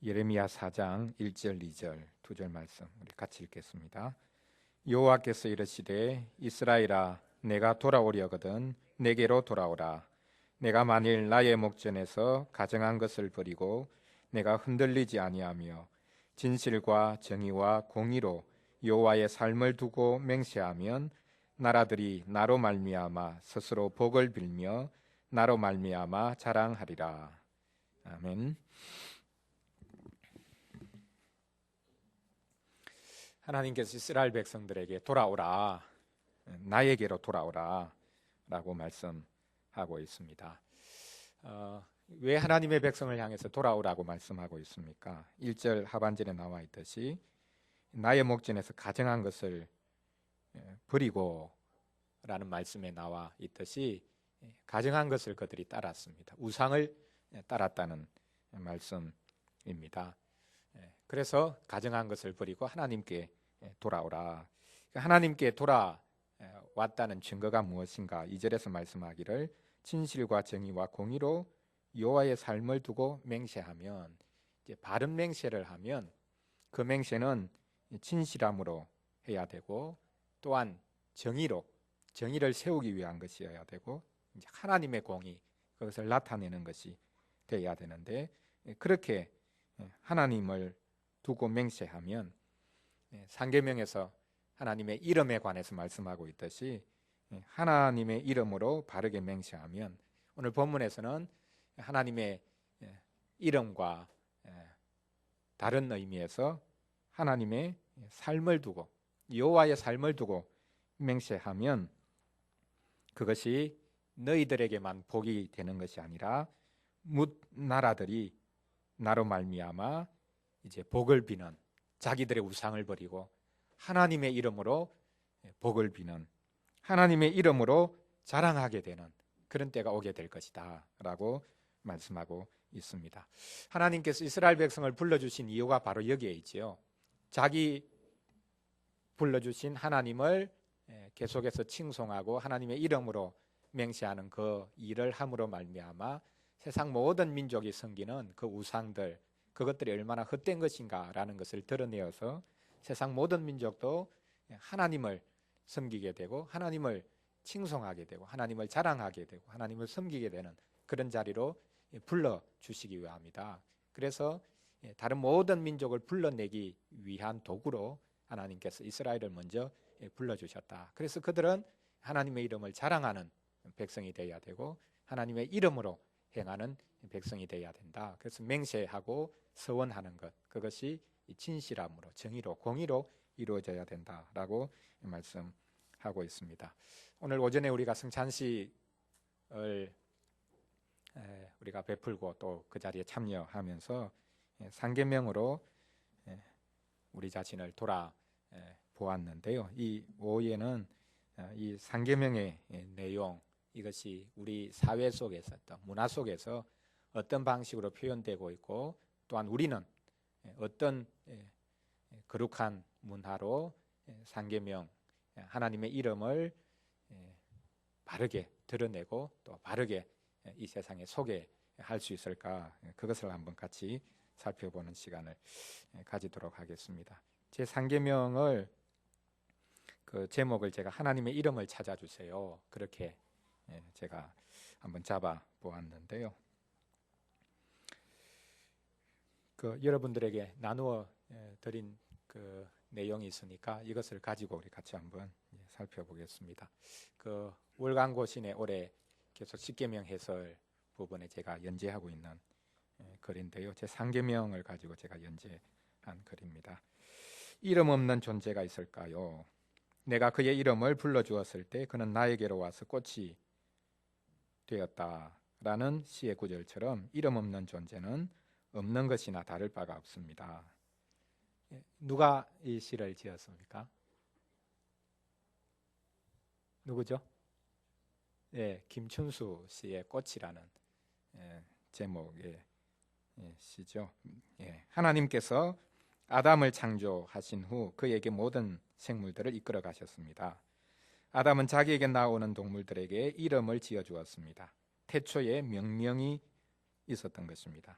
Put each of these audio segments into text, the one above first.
예레미야 4장 1절 2절 두 절 말씀 우리 같이 읽겠습니다. 여호와께서 이르시되 이스라엘아 내가 돌아오려거든 내게로 돌아오라. 내가 만일 나의 목전에서 가정한 것을 버리고 내가 흔들리지 아니하며 진실과 정의와 공의로 여호와의 삶을 두고 맹세하면 나라들이 나로 말미암아 스스로 복을 빌며 나로 말미암아 자랑하리라. 아멘. 하나님께서 이스라엘 백성들에게 돌아오라, 나에게로 돌아오라 라고 말씀하고 있습니다. 왜 하나님의 백성을 향해서 돌아오라고 말씀하고 있습니까? 1절 하반절에 나와 있듯이 나의 목전에서 가정한 것을 버리고 라는 말씀에 나와 있듯이 가정한 것을 그들이 따랐습니다. 우상을 따랐다는 말씀입니다. 그래서 가정한 것을 버리고 하나님께 돌아오라. 하나님께 돌아왔다는 증거가 무엇인가? 2절에서 말씀하기를 진실과 정의와 공의로 여호와의 삶을 두고 맹세하면, 이제 바른 맹세를 하면 그 맹세는 진실함으로 해야 되고 또한 정의를 세우기 위한 것이어야 되고 이제 하나님의 공의, 그것을 나타내는 것이 되어야 되는데, 그렇게 하나님을 두고 맹세하면 상계명에서 하나님의 이름에 관해서 말씀하고 있듯이 하나님의 이름으로 바르게 맹세하면, 오늘 본문에서는 하나님의 이름과 다른 의미에서 하나님의 삶을 두고 여호와의 삶을 두고 맹세하면 그것이 너희들에게만 복이 되는 것이 아니라 뭇 나라들이 나로 말미암아 이제 복을 비는, 자기들의 우상을 버리고 하나님의 이름으로 복을 비는, 하나님의 이름으로 자랑하게 되는 그런 때가 오게 될 것이다 라고 말씀하고 있습니다. 하나님께서 이스라엘 백성을 불러주신 이유가 바로 여기에 있지요. 자기 불러주신 하나님을 계속해서 칭송하고 하나님의 이름으로 맹세하는 그 일을 함으로 말미암아 세상 모든 민족이 섬기는 그 우상들, 그것들이 얼마나 헛된 것인가라는 것을 드러내어서 세상 모든 민족도 하나님을 섬기게 되고 하나님을 칭송하게 되고 하나님을 자랑하게 되고 하나님을 섬기게 되는 그런 자리로 불러주시기 위함이다. 그래서 다른 모든 민족을 불러내기 위한 도구로 하나님께서 이스라엘을 먼저 불러주셨다. 그래서 그들은 하나님의 이름을 자랑하는 백성이 되어야 되고 하나님의 이름으로 행하는 백성이 되어야 된다. 그래서 맹세하고 서원하는 것, 그것이 진실함으로 정의로 공의로 이루어져야 된다라고 말씀하고 있습니다. 오늘 오전에 우리가 성찬식을 우리가 베풀고 또 그 자리에 참여하면서 상계명으로 우리 자신을 돌아보았는데요. 이 오후에는 이 상계명의 내용, 이것이 우리 사회 속에서 또 문화 속에서 어떤 방식으로 표현되고 있고 또한 우리는 어떤 거룩한 문화로 상계명, 하나님의 이름을 바르게 드러내고 또 바르게 이 세상에 소개할 수 있을까, 그것을 한번 같이 살펴보는 시간을 가지도록 하겠습니다. 제 상계명을 그 제목을 제가 하나님의 이름을 찾아주세요, 그렇게 제가 한번 잡아 보았는데요. 그 여러분들에게 나누어 드린 그 내용이 있으니까 이것을 가지고 우리 같이 한번 살펴보겠습니다. 그 월간고신의 올해 계속 십계명 해설 부분에 제가 연재하고 있는 글인데요. 제 상계명을 가지고 제가 연재한 글입니다. 이름 없는 존재가 있을까요? 내가 그의 이름을 불러주었을 때 그는 나에게로 와서 꽃이 되었다라는 시의 구절처럼 이름 없는 존재는 없는 것이나 다를 바가 없습니다. 누가 이 시를 지었습니까? 누구죠? 김춘수 씨의 꽃이라는 제목의 시죠. 하나님께서 아담을 창조하신 후 그에게 모든 생물들을 이끌어 가셨습니다. 아담은 자기에게 나오는 동물들에게 이름을 지어 주었습니다. 태초에 명령이 있었던 것입니다.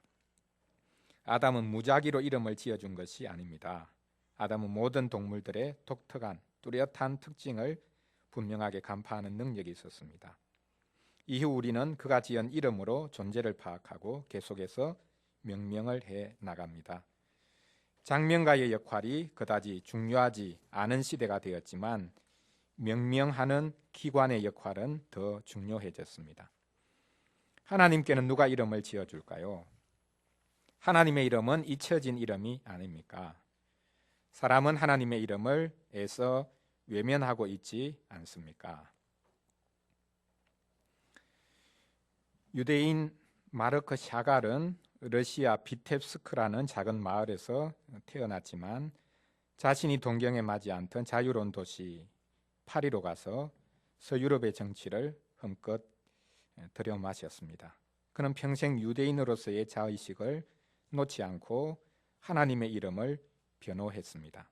아담은 무작위로 이름을 지어준 것이 아닙니다. 아담은 모든 동물들의 독특한 뚜렷한 특징을 분명하게 간파하는 능력이 있었습니다. 이후 우리는 그가 지은 이름으로 존재를 파악하고 계속해서 명명을 해 나갑니다. 장명가의 역할이 그다지 중요하지 않은 시대가 되었지만 명명하는 기관의 역할은 더 중요해졌습니다. 하나님께는 누가 이름을 지어줄까요? 하나님의 이름은 잊혀진 이름이 아닙니까? 사람은 하나님의 이름을 애써 외면하고 있지 않습니까? 유대인 마르크 샤갈은 러시아 비텝스크라는 작은 마을에서 태어났지만 자신이 동경에 맞지 않던 자유로운 도시 파리로 가서 서유럽의 정치를 흠껏 들여마셨습니다. 그는 평생 유대인으로서의 자의식을 놓지 않고 하나님의 이름을 변호했습니다.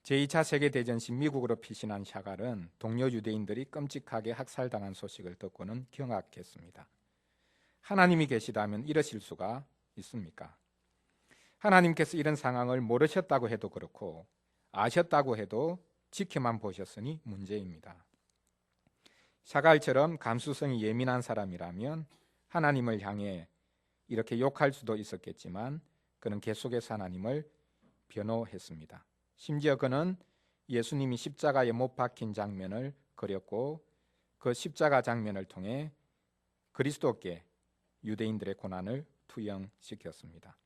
제2차 세계대전 시 미국으로 피신한 샤갈은 동료 유대인들이 끔찍하게 학살당한 소식을 듣고는 경악했습니다. 하나님이 계시다면 이러실 수가 있습니까? 하나님께서 이런 상황을 모르셨다고 해도 그렇고 아셨다고 해도 지켜만 보셨으니 문제입니다. 샤갈처럼 감수성이 예민한 사람이라면 하나님을 향해 이렇게 욕할 수도 있었겠지만 그는 계속해서 하나님을 변호했습니다. 심지어 그는 예수님이 십자가에 못 박힌 장면을 그렸고 그 십자가 장면을 통해 그리스도께 유대인들의 고난을 투영시켰습니다.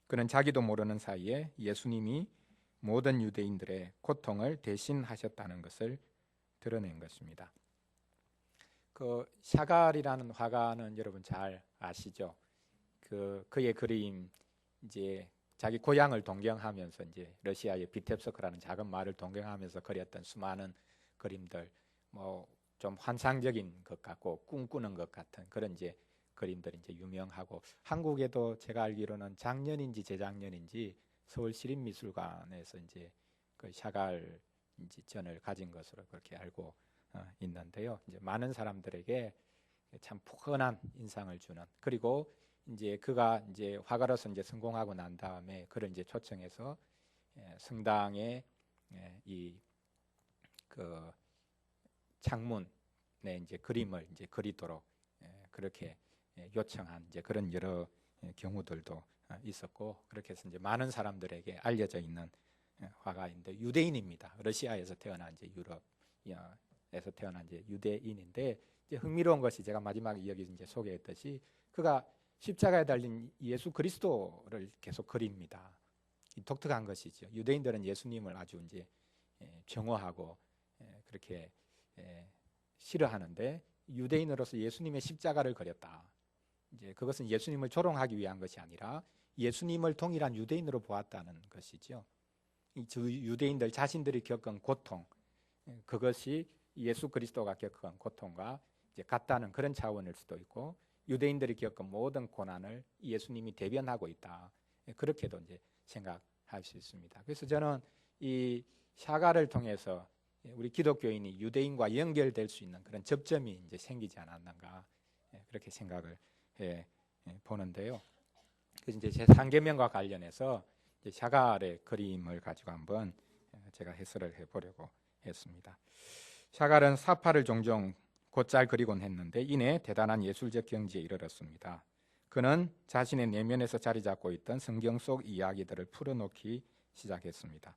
그는 자기도 모르는 사이에 예수님이 모든 유대인들의 고통을 대신하셨다는 것을 드러낸 것입니다. 그 샤갈이라는 화가는 여러분 잘 아시죠? 그의 그림 이제 자기 고향을 동경하면서 이제 러시아의 비텝스크라는 작은 마을을 동경하면서 그렸던 수많은 그림들, 뭐 좀 환상적인 것 같고 꿈꾸는 것 같은 그런 이제 그림들이 이제 유명하고 한국에도 제가 알기로는 작년인지 재작년인지 서울시립미술관에서 이제 그 샤갈 이제 전을 가진 것으로 그렇게 알고 있는데요. 이제 많은 사람들에게 참 푸근한 인상을 주는 그리고 이제 그가 이제 화가로서 이제 성공하고 난 다음에 그를 이제 초청해서 성당에 이 그 창문에 이제 그림을 이제 그리도록 그렇게 요청한 이제 그런 여러 경우들도 있었고 그렇게 해서 이제 많은 사람들에게 알려져 있는 화가인데 유대인입니다. 러시아에서 태어난 이제 유럽에서 태어난 이제 유대인인데 이제 흥미로운 것이 제가 마지막에 여기 이제 소개했듯이 그가 십자가에 달린 예수 그리스도를 계속 그립니다. 독특한 것이죠. 유대인들은 예수님을 아주 이제 정오하고 그렇게 싫어하는데 유대인으로서 예수님의 십자가를 그렸다. 이제 그것은 예수님을 조롱하기 위한 것이 아니라 예수님을 동일한 유대인으로 보았다는 것이죠. 이 유대인들 자신들이 겪은 고통, 그것이 예수 그리스도가 겪은 고통과 이제 같다는 그런 차원일 수도 있고 유대인들이 겪은 모든 고난을 예수님이 대변하고 있다. 그렇게도 이제 생각할 수 있습니다. 그래서 저는 이 샤갈을 통해서 우리 기독교인이 유대인과 연결될 수 있는 그런 접점이 이제 생기지 않았는가 그렇게 생각을 해 보는데요. 그래서 이제 제 3계명과 관련해서 샤갈의 그림을 가지고 한번 제가 해설을 해보려고 했습니다. 샤갈은 사파를 종종 곧잘 그리곤 했는데 이내 대단한 예술적 경지에 이르렀습니다. 그는 자신의 내면에서 자리 잡고 있던 성경 속 이야기들을 풀어놓기 시작했습니다.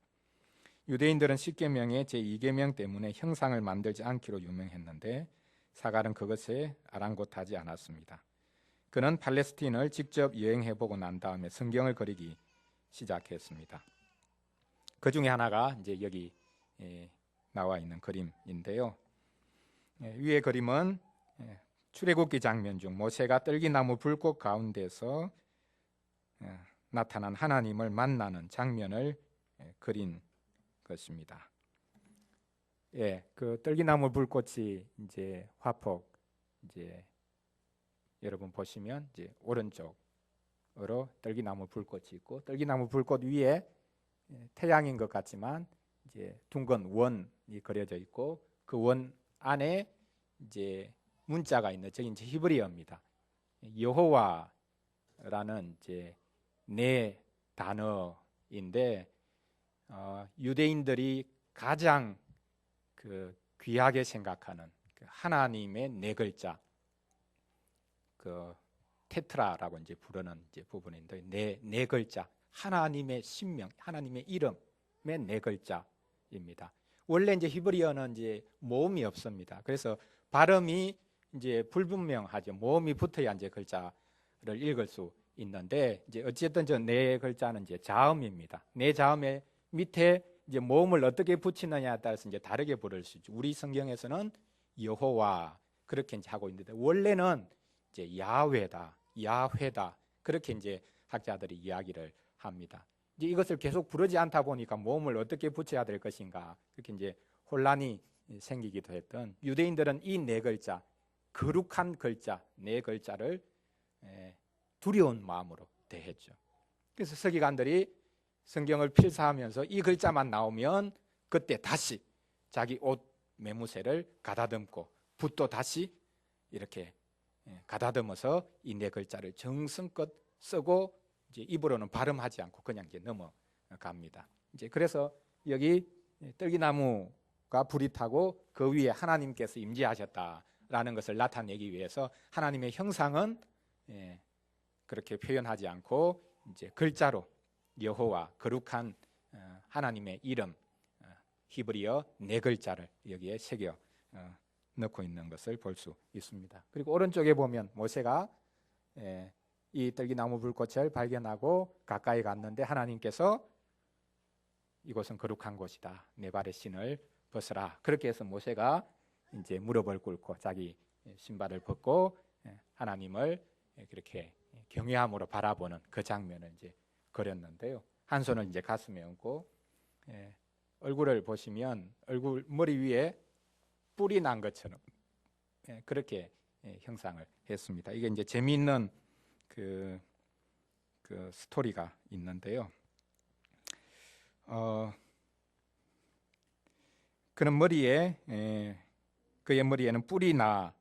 유대인들은 10계명의 제2계명 때문에 형상을 만들지 않기로 유명했는데 샤갈은 그것에 아랑곳하지 않았습니다. 그는 팔레스틴을 직접 여행해보고 난 다음에 성경을 그리기 시작했습니다. 그 중에 하나가 이제 여기 나와 있는 그림인데요. 위의 그림은 출애굽기 장면 중 모세가 떨기나무 불꽃 가운데서 나타난 하나님을 만나는 장면을 그린 것입니다. 그 떨기나무 불꽃이 이제 화폭 이제 여러분 보시면 이제 오른쪽으로 떨기나무 불꽃이 있고 떨기나무 불꽃 위에 태양인 것 같지만 이제 둥근 원이 그려져 있고 그 원 안에 이제 문자가 있는 저기 이제 히브리어입니다. 여호와라는 이제 네 단어인데 유대인들이 가장 그 귀하게 생각하는 그 하나님의 네 글자, 그 테트라라고 이제 부르는 이제 부분인데 네 글자, 하나님의 신명, 하나님의 이름의 네 글자입니다. 원래 이제 히브리어는 이제 모음이 없습니다. 그래서 발음이 이제 불분명하죠. 모음이 붙어야 이제 글자를 읽을 수 있는데, 이제 어쨌든 저 네 글자는 이제 자음입니다. 네 자음의 밑에 이제 모음을 어떻게 붙이느냐에 따라서 이제 다르게 부를 수 있죠. 우리 성경에서는 여호와 그렇게 이제 하고 있는데, 원래는 이제 야훼다 그렇게 이제 학자들이 이야기를 합니다. 이제 이것을 계속 부르지 않다 보니까 모음을 어떻게 붙여야 될 것인가, 그렇게 이제 혼란이 생기기도 했던, 유대인들은 이 네 글자, 거룩한 글자 네 글자를 두려운 마음으로 대했죠. 그래서 서기관들이 성경을 필사하면서 이 글자만 나오면 그때 다시 자기 옷 매무새를 가다듬고 붓도 다시 이렇게 가다듬어서 이 네 글자를 정성껏 쓰고 이제 입으로는 발음하지 않고 그냥 이제 넘어갑니다. 이제 그래서 여기 떨기나무가 불이 타고 그 위에 하나님께서 임재하셨다라는 것을 나타내기 위해서 하나님의 형상은 그렇게 표현하지 않고 이제 글자로 여호와, 거룩한 하나님의 이름, 히브리어 네 글자를 여기에 새겨 넣고 있는 것을 볼 수 있습니다. 그리고 오른쪽에 보면 모세가 이 떨기나무 불꽃을 발견하고 가까이 갔는데 하나님께서 이곳은 거룩한 곳이다, 내 발의 신을 벗어라, 그렇게 해서 모세가 이제 무릎을 꿇고 자기 신발을 벗고 하나님을 그렇게 경외함으로 바라보는 그 장면을 이제 그렸는데요. 한 손을 이제 가슴에 얹고 얼굴을 보시면 얼굴 머리 위에 뿔이 난 것처럼 그렇게 형상을 했습니다. 이게 이제 재미있는 그 스토리가 있는데요. 그는 그의 머리에는 뿔이 나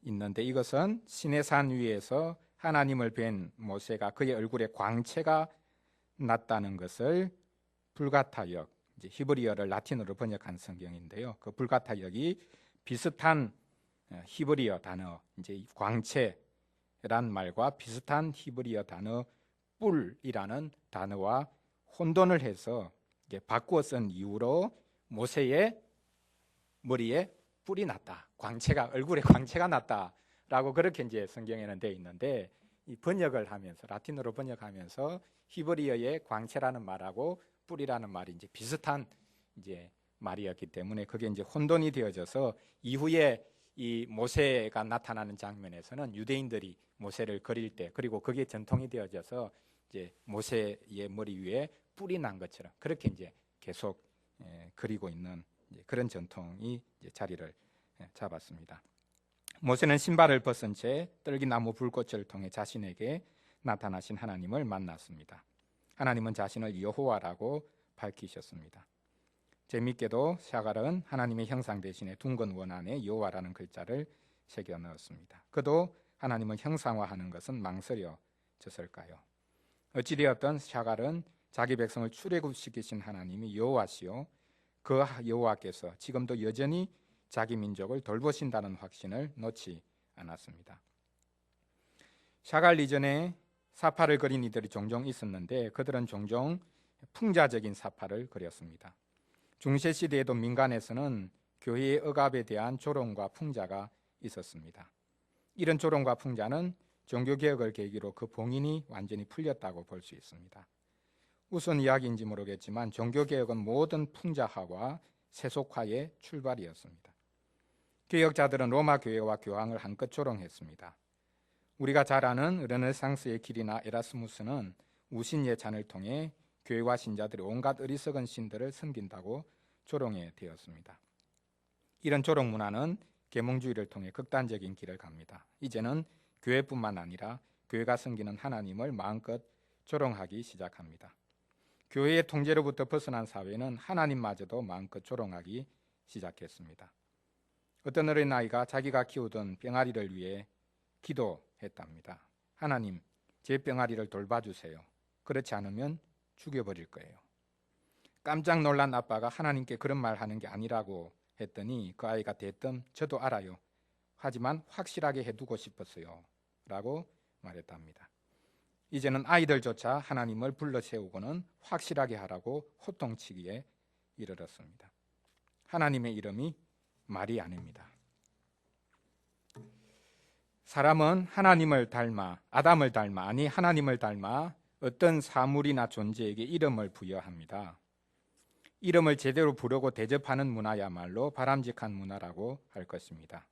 있는데, 이것은 시내산 위에서 하나님을 뵌 모세가 그의 얼굴에 광채가 났다는 것을 불가타역, 이제 히브리어를 라틴어로 번역한 성경인데요. 그 불가타역이 비슷한 히브리어 단어, 이제 광채란 말과 비슷한 히브리어 단어 뿔이라는 단어와 혼돈을 해서 이제 바꾸어 쓴 이유로 모세의 머리에 뿔이 났다, 얼굴에 광채가 났다라고 그렇게 이제 성경에는 되어 있는데, 이 번역을 하면서 라틴어로 번역하면서 히브리어의 광채라는 말하고 뿔이라는 말이 이제 비슷한 이제 말이었기 때문에 그게 이제 혼돈이 되어져서 이후에 이 모세가 나타나는 장면에서는 유대인들이 모세를 그릴 때, 그리고 그게 전통이 되어져서 이제 모세의 머리 위에 뿔이 난 것처럼 그렇게 이제 계속 그리고 있는 그런 전통이 이제 자리를 잡았습니다. 모세는 신발을 벗은 채 떨기나무 불꽃을 통해 자신에게 나타나신 하나님을 만났습니다. 하나님은 자신을 여호와라고 밝히셨습니다. 재미있게도 샤갈은 하나님의 형상 대신에 둥근 원 안에 여호와라는 글자를 새겨 넣었습니다. 그도 하나님을 형상화하는 것은 망설여졌을까요? 어찌되었든 샤갈은 자기 백성을 출애굽시키신 하나님이 여호와시요, 그 여호와께서 지금도 여전히 자기 민족을 돌보신다는 확신을 놓지 않았습니다. 샤갈 이전에 사파를 그린 이들이 종종 있었는데 그들은 종종 풍자적인 사파를 그렸습니다. 중세 시대에도 민간에서는 교회의 억압에 대한 조롱과 풍자가 있었습니다. 이런 조롱과 풍자는 종교개혁을 계기로 그 봉인이 완전히 풀렸다고 볼 수 있습니다. 우선 이야기인지 모르겠지만 종교개혁은 모든 풍자화와 세속화의 출발이었습니다. 개혁자들은 로마 교회와 교황을 한껏 조롱했습니다. 우리가 잘 아는 르네상스의 길이나 에라스무스는 우신 예찬을 통해 교회와 신자들이 온갖 어리석은 신들을 섬긴다고 조롱해 되었습니다. 이런 조롱 문화는 계몽주의를 통해 극단적인 길을 갑니다. 이제는 교회뿐만 아니라 교회가 섬기는 하나님을 마음껏 조롱하기 시작합니다. 교회의 통제로부터 벗어난 사회는 하나님마저도 마음껏 조롱하기 시작했습니다. 어떤 어린아이가 자기가 키우던 병아리를 위해 기도했답니다. 하나님, 제 병아리를 돌봐주세요. 그렇지 않으면 죽여버릴 거예요. 깜짝 놀란 아빠가 하나님께 그런 말 하는 게 아니라고 했더니 그 아이가 대뜸 저도 알아요. 하지만 확실하게 해두고 싶었어요. 라고 말했답니다. 이제는 아이들조차 하나님을 불러 세우고는 확실하게 하라고 호통치기에 이르렀습니다. 하나님의 이름이 말이 아닙니다. 사람은 하나님을 닮아, 아담을 닮아, 아니 하나님을 닮아 어떤 사물이나 존재에게 이름을 부여합니다. 이름을 제대로 부르고 대접하는 문화야말로 바람직한 문화라고 할 것입니다.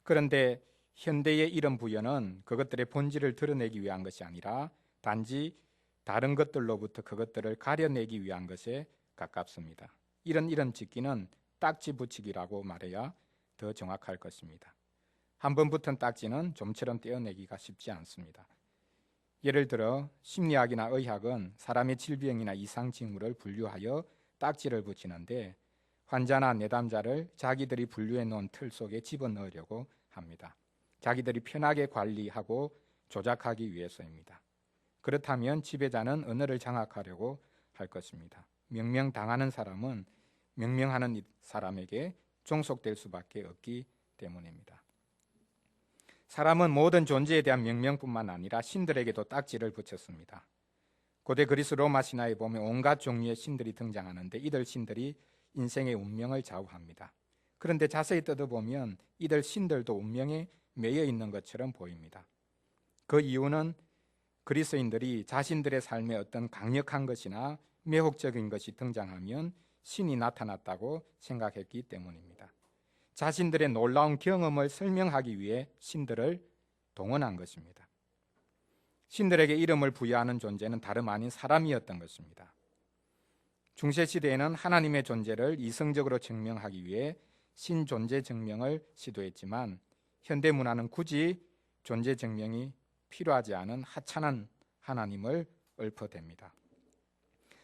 그런데 현대의 이름 부여는 그것들의 본질을 드러내기 위한 것이 아니라 단지 다른 것들로부터 그것들을 가려내기 위한 것에 가깝습니다. 이런 이름 짓기는 딱지 붙이기라고 말해야 더 정확할 것입니다. 한번 붙은 딱지는 좀처럼 떼어내기가 쉽지 않습니다. 예를 들어 심리학이나 의학은 사람의 질병이나 이상 징후를 분류하여 딱지를 붙이는데 환자나 내담자를 자기들이 분류해 놓은 틀 속에 집어넣으려고 합니다. 자기들이 편하게 관리하고 조작하기 위해서입니다. 그렇다면 지배자는 언어를 장악하려고 할 것입니다. 명명당하는 사람은 명명하는 사람에게 종속될 수밖에 없기 때문입니다. 사람은 모든 존재에 대한 명명뿐만 아니라 신들에게도 딱지를 붙였습니다. 고대 그리스 로마 신화에 보면 온갖 종류의 신들이 등장하는데 이들 신들이 인생의 운명을 좌우합니다. 그런데 자세히 뜯어보면 이들 신들도 운명에 매여 있는 것처럼 보입니다. 그 이유는 그리스인들이 자신들의 삶에 어떤 강력한 것이나 매혹적인 것이 등장하면 신이 나타났다고 생각했기 때문입니다. 자신들의 놀라운 경험을 설명하기 위해 신들을 동원한 것입니다. 신들에게 이름을 부여하는 존재는 다름 아닌 사람이었던 것입니다. 중세시대에는 하나님의 존재를 이성적으로 증명하기 위해 신존재 증명을 시도했지만 현대문화는 굳이 존재 증명이 필요하지 않은 하찮은 하나님을 읊어댑니다.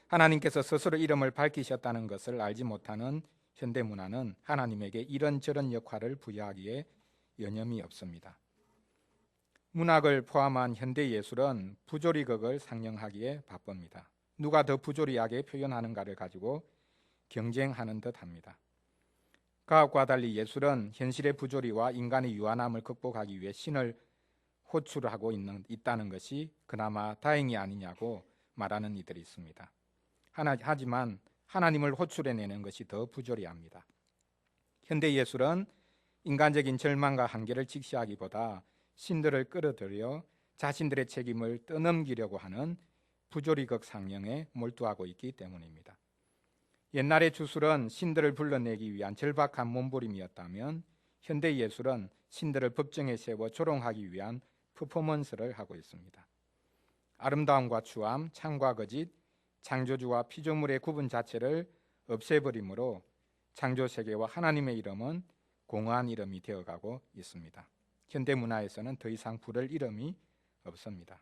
하나님께서 스스로 이름을 밝히셨다는 것을 알지 못하는 현대문화는 하나님에게 이런저런 역할을 부여하기에 여념이 없습니다. 문학을 포함한 현대예술은 부조리극을 상영하기에 바쁩니다. 누가 더 부조리하게 표현하는가를 가지고 경쟁하는 듯합니다. 과학과 달리 예술은 현실의 부조리와 인간의 유한함을 극복하기 위해 신을 호출하고 있다는 것이 그나마 다행이 아니냐고 말하는 이들이 있습니다. 하지만 하나님을 호출해내는 것이 더 부조리합니다. 현대예술은 인간적인 절망과 한계를 직시하기보다 신들을 끌어들여 자신들의 책임을 떠넘기려고 하는 부조리극 상영에 몰두하고 있기 때문입니다. 옛날의 주술은 신들을 불러내기 위한 절박한 몸부림이었다면 현대예술은 신들을 법정에 세워 조롱하기 위한 퍼포먼스를 하고 있습니다. 아름다움과 추함, 창과 거짓, 창조주와 피조물의 구분 자체를 없애버림으로 창조세계와 하나님의 이름은 공허한 이름이 되어가고 있습니다. 현대문화에서는 더 이상 부를 이름이 없습니다.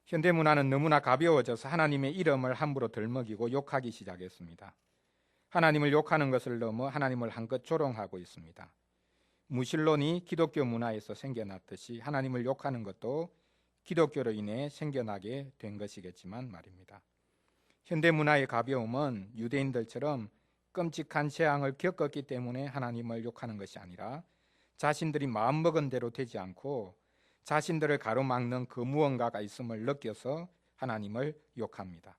현대문화는 너무나 가벼워져서 하나님의 이름을 함부로 덜먹이고 욕하기 시작했습니다. 하나님을 욕하는 것을 넘어 하나님을 한껏 조롱하고 있습니다. 무신론이 기독교 문화에서 생겨났듯이 하나님을 욕하는 것도 기독교로 인해 생겨나게 된 것이겠지만 말입니다. 현대문화의 가벼움은 유대인들처럼 끔찍한 재앙을 겪었기 때문에 하나님을 욕하는 것이 아니라 자신들이 마음먹은 대로 되지 않고 자신들을 가로막는 그 무언가가 있음을 느껴서 하나님을 욕합니다.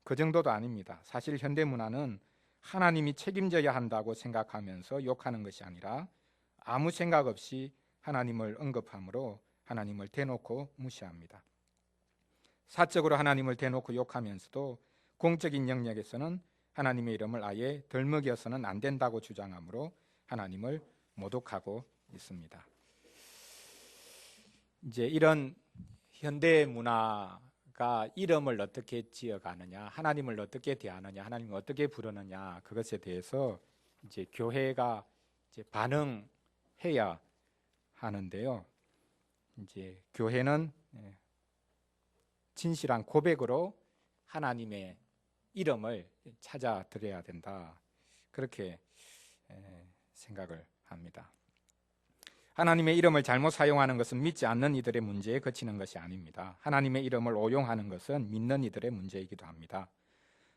그 정도도 아닙니다. 사실 현대문화는 하나님이 책임져야 한다고 생각하면서 욕하는 것이 아니라 아무 생각 없이 하나님을 언급함으로 하나님을 대놓고 무시합니다. 사적으로 하나님을 대놓고 욕하면서도 공적인 영역에서는 하나님의 이름을 아예 덜먹여서는 안 된다고 주장하므로 하나님을 모독하고 있습니다. 이제 이런 현대 문화가 이름을 어떻게 지어가느냐, 하나님을 어떻게 대하느냐, 하나님을 어떻게 부르느냐 그것에 대해서 이제 교회가 이제 반응해야 하는데요. 이제 교회는 진실한 고백으로 하나님의 이름을 찾아 드려야 된다. 그렇게 생각을 합니다. 하나님의 이름을 잘못 사용하는 것은 믿지 않는 이들의 문제에 그치는 것이 아닙니다. 하나님의 이름을 오용하는 것은 믿는 이들의 문제이기도 합니다.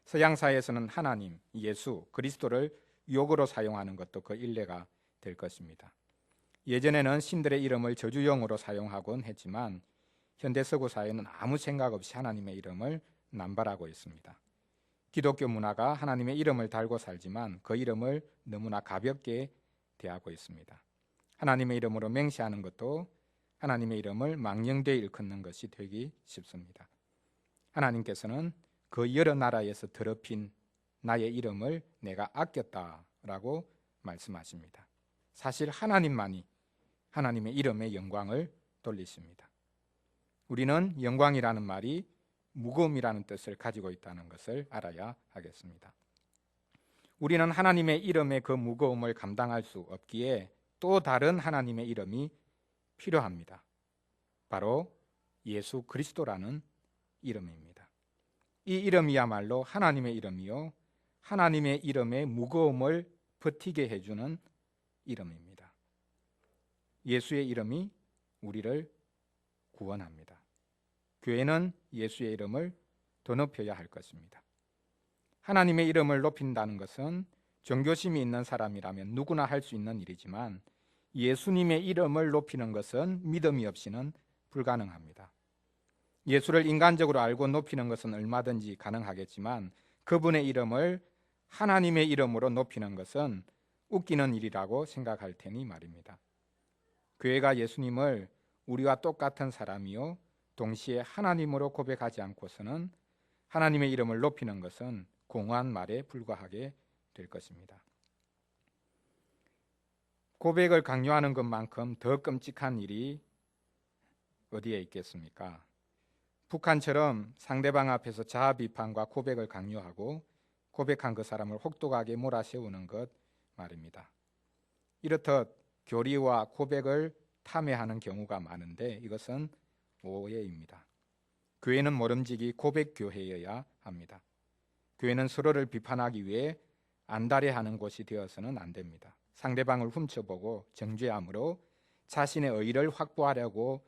서양사에서는 하나님, 예수, 그리스도를 욕으로 사용하는 것도 그 일례가 될 것입니다. 예전에는 신들의 이름을 저주용으로 사용하곤 했지만 현대 서구 사회는 아무 생각 없이 하나님의 이름을 남발하고 있습니다. 기독교 문화가 하나님의 이름을 달고 살지만 그 이름을 너무나 가볍게 대하고 있습니다. 하나님의 이름으로 맹세하는 것도 하나님의 이름을 망령되이 일컫는 것이 되기 쉽습니다. 하나님께서는 그 여러 나라에서 더럽힌 나의 이름을 내가 아꼈다라고 말씀하십니다. 사실 하나님만이 하나님의 이름의 영광을 돌리십니다. 우리는 영광이라는 말이 무거움이라는 뜻을 가지고 있다는 것을 알아야 하겠습니다. 우리는 하나님의 이름의 그 무거움을 감당할 수 없기에 또 다른 하나님의 이름이 필요합니다. 바로 예수 그리스도라는 이름입니다. 이 이름이야말로 하나님의 이름이요, 하나님의 이름의 무거움을 버티게 해주는 이름입니다. 예수의 이름이 우리를 구원합니다. 교회는 예수의 이름을 더 높여야 할 것입니다. 하나님의 이름을 높인다는 것은 종교심이 있는 사람이라면 누구나 할 수 있는 일이지만 예수님의 이름을 높이는 것은 믿음이 없이는 불가능합니다. 예수를 인간적으로 알고 높이는 것은 얼마든지 가능하겠지만 그분의 이름을 하나님의 이름으로 높이는 것은 웃기는 일이라고 생각할 테니 말입니다. 교회가 예수님을 우리와 똑같은 사람이요 동시에 하나님으로 고백하지 않고서는 하나님의 이름을 높이는 것은 공허한 말에 불과하게 될 것입니다. 고백을 강요하는 것만큼 더 끔찍한 일이 어디에 있겠습니까? 북한처럼 상대방 앞에서 자아 비판과 고백을 강요하고 고백한 그 사람을 혹독하게 몰아세우는 것 말입니다. 이렇듯 교리와 고백을 탐해하는 경우가 많은데 이것은 오해입니다. 교회는 모름지기 고백교회여야 합니다. 교회는 서로를 비판하기 위해 안달해하는 곳이 되어서는 안 됩니다. 상대방을 훔쳐보고 정죄함으로 자신의 의의를 확보하려고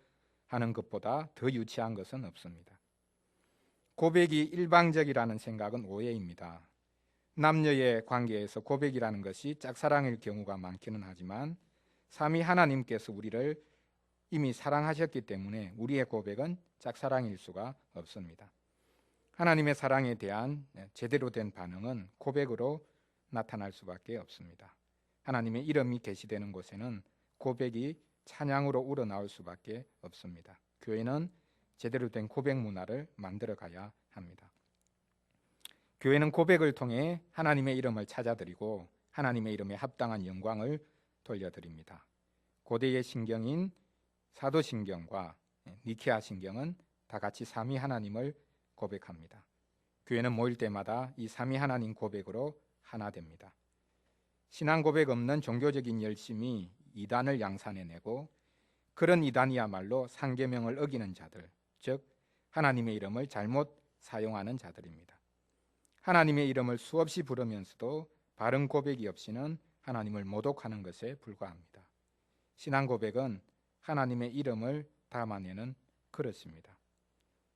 하는 것보다 더 유치한 것은 없습니다. 고백이 일방적이라는 생각은 오해입니다. 남녀의 관계에서 고백이라는 것이 짝사랑일 경우가 많기는 하지만 삼위 하나님께서 우리를 이미 사랑하셨기 때문에 우리의 고백은 짝사랑일 수가 없습니다. 하나님의 사랑에 대한 제대로 된 반응은 고백으로 나타날 수밖에 없습니다. 하나님의 이름이 계시되는 곳에는 고백이 찬양으로 우러나올 수밖에 없습니다. 교회는 제대로 된 고백 문화를 만들어 가야 합니다. 교회는 고백을 통해 하나님의 이름을 찾아드리고 하나님의 이름에 합당한 영광을 돌려드립니다. 고대의 신경인 사도신경과 니케아 신경은 다 같이 삼위 하나님을 고백합니다. 교회는 모일 때마다 이 삼위 하나님 고백으로 하나 됩니다. 신앙 고백 없는 종교적인 열심이 이단을 양산해내고 그런 이단이야말로 상계명을 어기는 자들, 즉 하나님의 이름을 잘못 사용하는 자들입니다. 하나님의 이름을 수없이 부르면서도 바른 고백이 없이는 하나님을 모독하는 것에 불과합니다. 신앙 고백은 하나님의 이름을 담아내는 그릇입니다.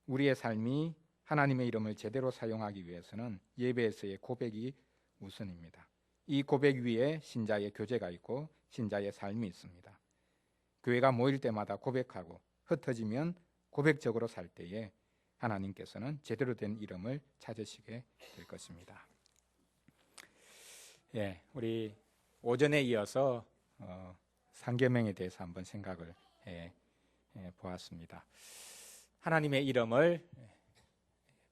우리의 삶이 하나님의 이름을 제대로 사용하기 위해서는 예배에서의 고백이 우선입니다. 이 고백 위에 신자의 교제가 있고 신자의 삶이 있습니다. 교회가 모일 때마다 고백하고 흩어지면 고백적으로 살 때에 하나님께서는 제대로 된 이름을 찾으시게 될 것입니다. 우리 오전에 이어서 상계명에 대해서 한번 생각을 해 보았습니다. 하나님의 이름을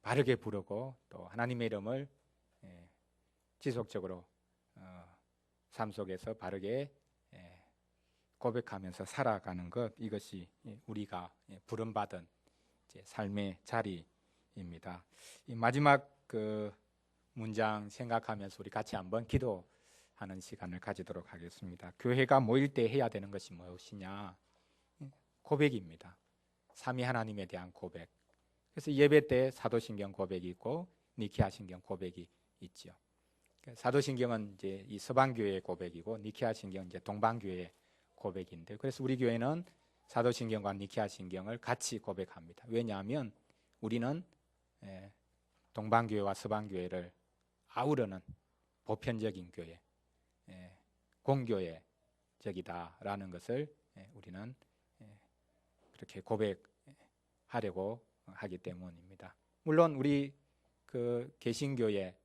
바르게 부르고 또 하나님의 이름을 지속적으로 삶 속에서 바르게 고백하면서 살아가는 것, 이것이 우리가 부름받은 삶의 자리입니다. 이 마지막 그 문장 생각하면서 우리 같이 한번 기도하는 시간을 가지도록 하겠습니다. 교회가 모일 때 해야 되는 것이 무엇이냐? 고백입니다. 삼위 하나님에 대한 고백. 그래서 예배 때 사도신경 고백이 있고 니케아 신경 고백이 있죠. 사도신경은 이제 이 서방교회의 고백이고 니케아 신경은 이제 동방교회의 고백인데, 그래서 우리 교회는 사도신경과 니케아신경을 같이 고백합니다. 왜냐하면 우리는 동방교회와 서방교회를 아우르는 보편적인 교회, 공교회적이다라는 것을 우리는 그렇게 고백하려고 하기 때문입니다. 물론 우리 그 개신교회,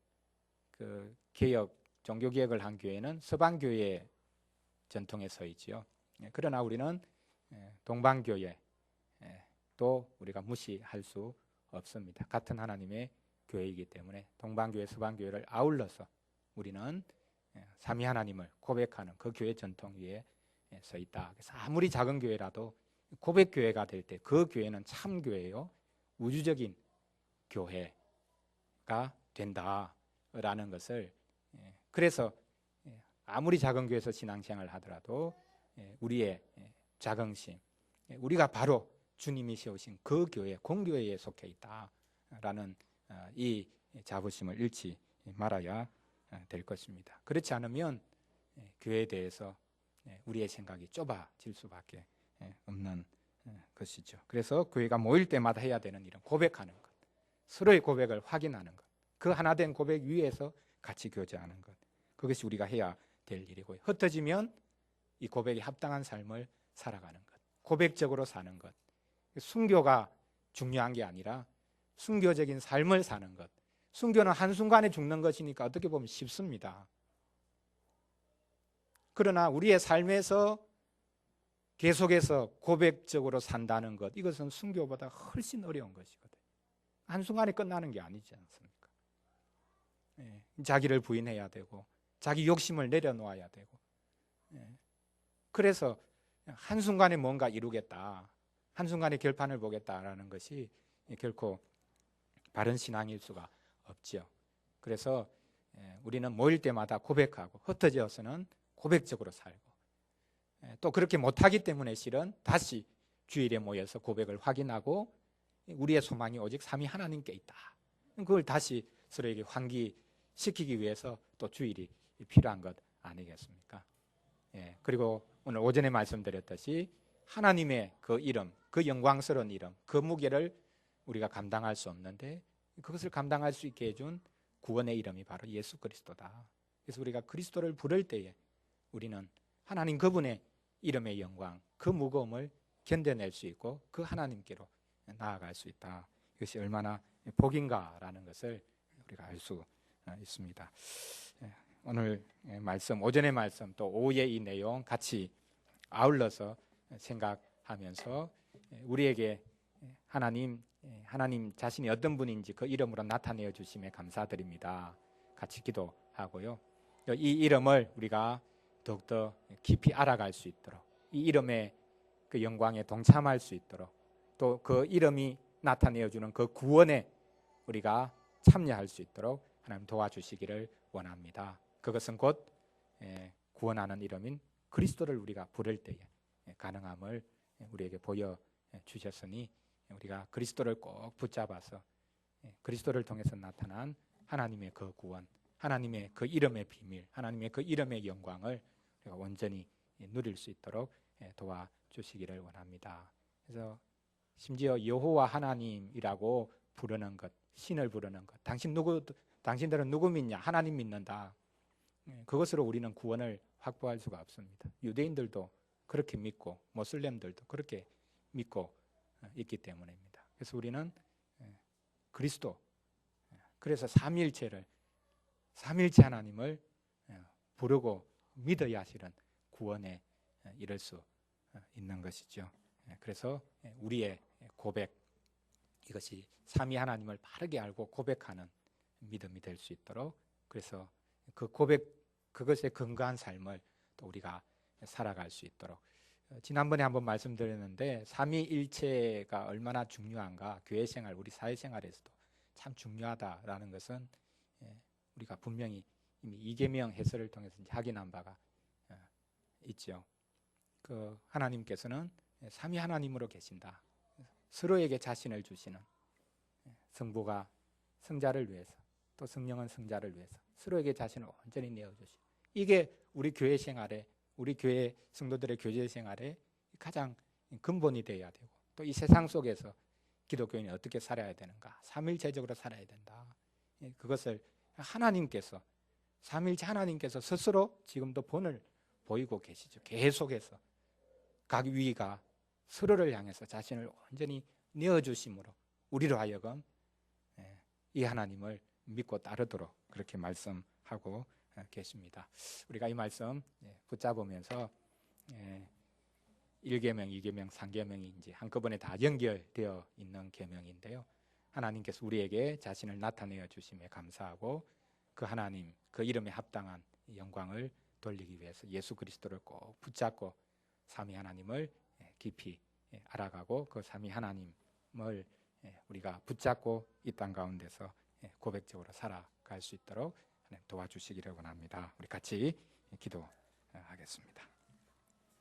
그 개혁 종교개혁을 한 교회는 서방교회 전통에 서 있지요. 그러나 우리는 동방교회 또 우리가 무시할 수 없습니다. 같은 하나님의 교회이기 때문에 동방교회, 서방교회를 아울러서 우리는 삼위 하나님을 고백하는 그 교회 전통 위에 서 있다. 그래서 아무리 작은 교회라도 고백교회가 될 때 그 교회는 참 교회요, 우주적인 교회가 된다라는 것을, 그래서 아무리 작은 교회에서 신앙생활을 하더라도 우리의 자긍심, 우리가 바로 주님이 세우신 그 교회, 공교회에 속해 있다라는 이 자부심을 잃지 말아야 될 것입니다. 그렇지 않으면 교회에 대해서 우리의 생각이 좁아질 수밖에 없는 것이죠. 그래서 교회가 모일 때마다 해야 되는 일은 고백하는 것, 서로의 고백을 확인하는 것, 그 하나된 고백 위에서 같이 교제하는 것, 그것이 우리가 해야 될 일이고요. 흩어지면 이 고백에 합당한 삶을 살아가는 것, 고백적으로 사는 것, 순교가 중요한 게 아니라 순교적인 삶을 사는 것. 순교는 한순간에 죽는 것이니까 어떻게 보면 쉽습니다. 그러나 우리의 삶에서 계속해서 고백적으로 산다는 것, 이것은 순교보다 훨씬 어려운 것이거든요. 한순간에 끝나는 게 아니지 않습니까? 자기를 부인해야 되고 자기 욕심을 내려놓아야 되고, 그래서 한순간에 뭔가 이루겠다, 한순간에 결판을 보겠다라는 것이 결코 바른 신앙일 수가 없지요. 그래서 우리는 모일 때마다 고백하고 흩어져서는 고백적으로 살고, 또 그렇게 못하기 때문에 실은 다시 주일에 모여서 고백을 확인하고 우리의 소망이 오직 삼위 하나님께 있다, 그걸 다시 서로에게 환기시키기 위해서 또 주일이 필요한 것 아니겠습니까? 그리고 오늘 오전에 말씀드렸듯이 하나님의 그 이름, 그 영광스러운 이름, 그 무게를 우리가 감당할 수 없는데 그것을 감당할 수 있게 해준 구원의 이름이 바로 예수 그리스도다. 그래서 우리가 그리스도를 부를 때에 우리는 하나님 그분의 이름의 영광, 그 무거움을 견뎌낼 수 있고 그 하나님께로 나아갈 수 있다. 이것이 얼마나 복인가라는 것을 우리가 알 수 있습니다. 오늘 말씀, 오전의 말씀 또 오후의 이 내용 같이 아울러서 생각하면서 우리에게 하나님 자신이 어떤 분인지 그 이름으로 나타내어 주심에 감사드립니다. 같이 기도하고요. 이 이름을 우리가 더욱더 깊이 알아갈 수 있도록, 이 이름의 그 영광에 동참할 수 있도록, 또 그 이름이 나타내어 주는 그 구원에 우리가 참여할 수 있도록 하나님 도와주시기를 원합니다. 그것은 곧 구원하는 이름인 그리스도를 우리가 부를 때에 가능함을 우리에게 보여주셨으니 우리가 그리스도를 꼭 붙잡아서 그리스도를 통해서 나타난 하나님의 그 구원, 하나님의 그 이름의 비밀, 하나님의 그 이름의 영광을 우리가 온전히 누릴 수 있도록 도와주시기를 원합니다. 그래서 심지어 여호와 하나님이라고 부르는 것, 신을 부르는 것, 당신들은 누구 믿냐? 하나님 믿는다. 그것으로 우리는 구원을 확보할 수가 없습니다. 유대인들도 그렇게 믿고 모슬렘들도 그렇게 믿고 있기 때문입니다. 그래서 우리는 그리스도, 그래서 삼위일체 하나님을 부르고 믿어야 실은 구원에 이를 수 있는 것이죠. 그래서 우리의 고백, 이것이 삼위 하나님을 바르게 알고 고백하는 믿음이 될 수 있도록, 그래서 그 고백, 그것에 근거한 삶을 또 우리가 살아갈 수 있도록, 지난번에 한번 말씀드렸는데 삼위일체가 얼마나 중요한가, 교회생활, 우리 사회생활에서도 참 중요하다라는 것은 우리가 분명히 이미 이계명 해설을 통해서 확인한 바가 있죠. 그 하나님께서는 삼위 하나님으로 계신다. 서로에게 자신을 주시는, 성부가 성자를 위해서, 또 성령은 성자를 위해서 서로에게 자신을 온전히 내어주시고, 이게 우리 교회 생활의 우리 교회 성도들의 교제 생활에 가장 근본이 되어야 되고, 또 이 세상 속에서 기독교인이 어떻게 살아야 되는가, 삼일체적으로 살아야 된다. 그것을 하나님께서, 삼일체 하나님께서 스스로 지금도 본을 보이고 계시죠. 계속해서 각 위가 서로를 향해서 자신을 온전히 내어주심으로 우리로 하여금 이 하나님을 믿고 따르도록 그렇게 말씀하고 계십니다. 우리가 이 말씀 붙잡으면서 1계명, 2계명, 3계명이 이제 한꺼번에 다 연결되어 있는 계명인데요. 하나님께서 우리에게 자신을 나타내어 주심에 감사하고 그 하나님, 그 이름에 합당한 영광을 돌리기 위해서 예수 그리스도를 꼭 붙잡고 삼위 하나님을 깊이 알아가고 그 삼위 하나님을 우리가 붙잡고 이 땅 가운데서 고백적으로 살아갈 수 있도록 도와주시기를 원합니다. 우리 같이 기도하겠습니다.